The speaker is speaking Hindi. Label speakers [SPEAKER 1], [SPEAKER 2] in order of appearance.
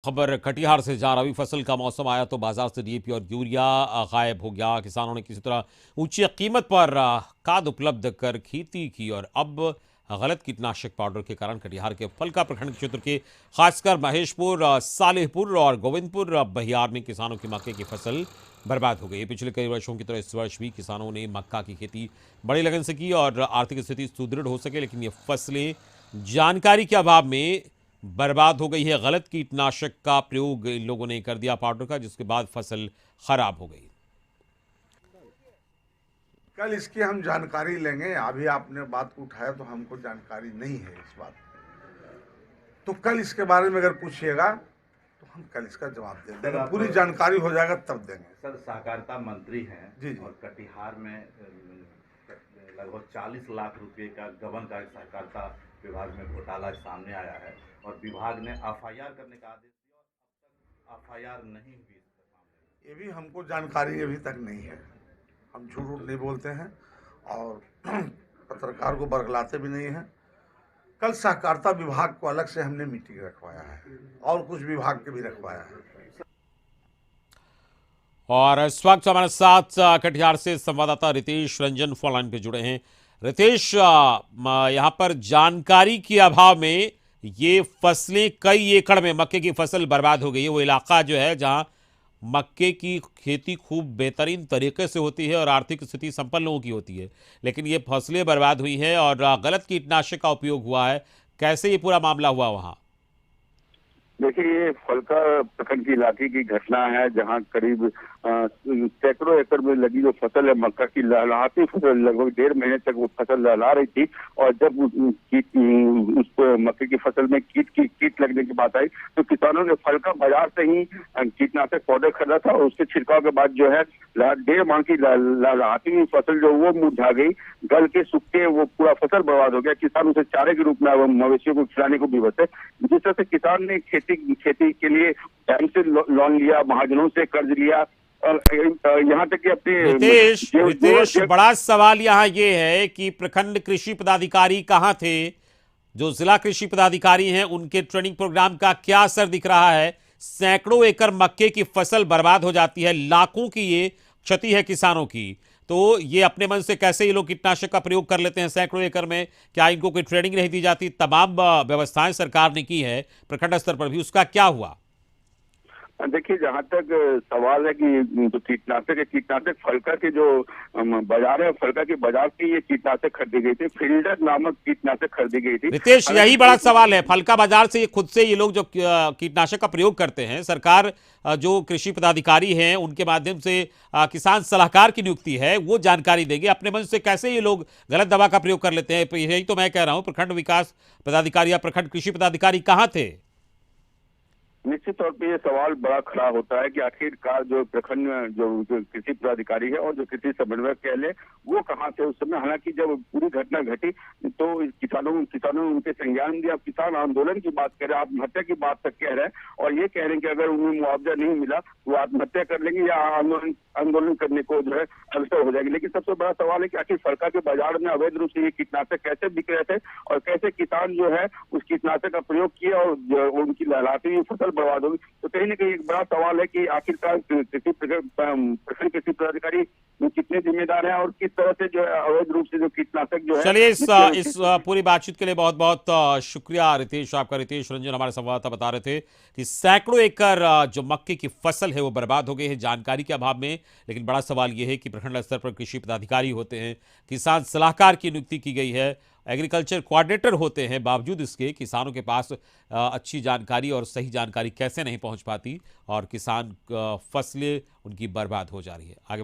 [SPEAKER 1] खबर कटिहार से जहां रबी फसल का मौसम आया तो बाजार से डीएपी और यूरिया गायब हो गया। किसानों ने किसी तरह ऊंची कीमत पर खाद उपलब्ध कर खेती की और अब गलत कीटनाशक पाउडर के कारण कटिहार के फलका प्रखंड क्षेत्र के खासकर महेशपुर, सालेहपुर और गोविंदपुर बहियार में किसानों की मक्के की फसल बर्बाद हो गई। पिछले कई वर्षों की तरह इस वर्ष भी किसानों ने मक्का की खेती बड़ी लगन से की और आर्थिक स्थिति सुदृढ़ हो सके, लेकिन ये फसलें जानकारी के अभाव में बर्बाद हो गई है। गलत कीटनाशक का प्रयोग इन लोगों ने कर दिया पाउडर का, जिसके बाद फसल खराब हो गई।
[SPEAKER 2] कल इसकी हम जानकारी लेंगे। अभी आपने बात को उठाया तो हमको जानकारी नहीं है इस बात की। तो कल इसके बारे में अगर पूछिएगा तो हम कल इसका जवाब दे देंगे। पूरी जानकारी हो जाएगा तब देंगे।
[SPEAKER 3] सर, सहकारिता मंत्री हैं
[SPEAKER 2] जी जी।
[SPEAKER 3] और कटिहार में लगभग 40 लाख रुपए का गबन का सहकारिता विभाग में घोटाला सामने आया है और विभाग ने एफआईआर करने का आदेश दिया और अब तक एफआईआर नहीं हुई इसके सामने।
[SPEAKER 2] ये भी हमको जानकारी अभी तक नहीं है। हम झूठ नहीं बोलते हैं और पत्रकार को बरगलाते भी नहीं हैं। कल सहकारिता विभाग को अलग से हमने मीटिंग रखवाया है और कुछ विभाग के भी रखवाया है।
[SPEAKER 1] और इस वक्त हमारे साथ कटिहार से संवाददाता रितेश रंजन फोन लाइन पे जुड़े हैं। रितेश, यहाँ पर जानकारी के अभाव में ये फसलें कई एकड़ में मक्के की फसल बर्बाद हो गई है। वो इलाका जो है जहां मक्के की खेती खूब बेहतरीन तरीके से होती है और आर्थिक स्थिति संपन्न लोगों की होती है, लेकिन ये फसलें बर्बाद हुई हैं और गलत कीटनाशक का उपयोग हुआ है। कैसे ये पूरा मामला हुआ वहां?
[SPEAKER 4] देखिए, ये फलका प्रखंड के इलाके की घटना है जहां करीब सैकड़ों एकड़ में लगी जो फसल है मक्का की, लहलहाती फसल, लगभग 1.5 महीने तक वो फसल लहला रही थी। और जब उस मक्के की फसल में कीट लगने की बात आई तो किसानों ने फलका बाजार से ही कीटनाशक पाउडर खरीदा था और उसके छिड़काव के बाद जो है 1.5 माह की लहलहाती फसल जो वो मुरझा गई, गल के सूख के वो पूरा फसल बर्बाद हो गया। किसान उसे चारे के रूप में मवेशियों को खिलाने को विवश है। जिस तरह से किसान ने खेती के लिए बैंक से लोन लिया, महाजनों से कर्ज लिया और यहाँ तक कि अपने
[SPEAKER 1] रितेश, बड़ा सवाल यहाँ ये है कि प्रखंड कृषि पदाधिकारी कहाँ थे? जो जिला कृषि पदाधिकारी हैं उनके ट्रेनिंग प्रोग्राम का क्या असर दिख रहा है? सैकड़ों एकड़ मक्के की फसल बर्बाद हो जाती है, लाखों की ये क्षति है किसानों की। तो ये अपने मन से कैसे ये लोग कीटनाशक का प्रयोग कर लेते हैं सैकड़ों एकड़ में? क्या इनको कोई ट्रेनिंग नहीं दी जाती? तमाम व्यवस्थाएं सरकार ने की है प्रखंड स्तर पर भी, उसका क्या हुआ?
[SPEAKER 4] देखिए, जहाँ तक सवाल है कि जो कीटनाशक है, कीटनाशक फलका के जो बाजार है, फलका के बाजार से ये कीटनाशक खरीदी गई थी। फील्डर नामक कीटनाशक खरीदी गई थी।
[SPEAKER 1] रितेश, यही बड़ा सवाल है। फलका बाजार से खुद से ये लोग जो कीटनाशक का प्रयोग करते हैं, सरकार जो कृषि पदाधिकारी हैं उनके माध्यम से किसान सलाहकार की नियुक्ति है, वो जानकारी देंगे। अपने मन से कैसे ये लोग गलत दवा का प्रयोग कर लेते हैं? यही तो मैं कह रहा हूं, प्रखंड विकास पदाधिकारी या प्रखंड कृषि पदाधिकारी कहाँ थे?
[SPEAKER 4] निश्चित तौर पे ये सवाल बड़ा खड़ा होता है कि आखिरकार जो प्रखंड जो कृषि पदाधिकारी है और जो कृषि समन्वयक कह ले, वो कहाँ थे उस समय। हालांकि जब पूरी घटना घटी तो किसानों ने उनके संज्ञान दिया। किसान आंदोलन की बात कर रहे हैं, आत्महत्या की बात तक कह रहे हैं और ये कह रहे हैं कि अगर उन्हें मुआवजा नहीं मिला तो आत्महत्या कर लेंगे या आंदोलन करने को जो है अग्रसर हो जाएगी। लेकिन सबसे बड़ा सवाल है कि आखिर फलका के बाजार में अवैध रूप से ये कीटनाशक कैसे बिक रहे थे और कैसे किसान जो है उस कीटनाशक का प्रयोग किया और उनकी लहलाती हुई फसल बर्बाद होगी। तो कहीं ना कहीं एक बड़ा सवाल है कि आखिरकार प्रखंड कृषि पदाधिकारी कितने जिम्मेदार हैं और किस तरह से जो है अवैध रूप से जो कीटनाशक जो है।
[SPEAKER 1] चलिए, इस पूरी बातचीत के लिए बहुत बहुत शुक्रिया रितेश आपका। रितेश रंजन हमारे संवाददाता बता रहे थे कि सैकड़ों एकड़ जो मक्के की फसल है वो बर्बाद हो गई है जानकारी के अभाव में। लेकिन बड़ा सवाल यह है कि प्रखंड स्तर पर कृषि पदाधिकारी होते हैं, किसान सलाहकार की नियुक्ति की गई है, एग्रीकल्चर कोऑर्डिनेटर होते हैं, बावजूद इसके किसानों के पास अच्छी जानकारी और सही जानकारी कैसे नहीं पहुंच पाती और किसान फसलें उनकी बर्बाद हो जा रही है। आगे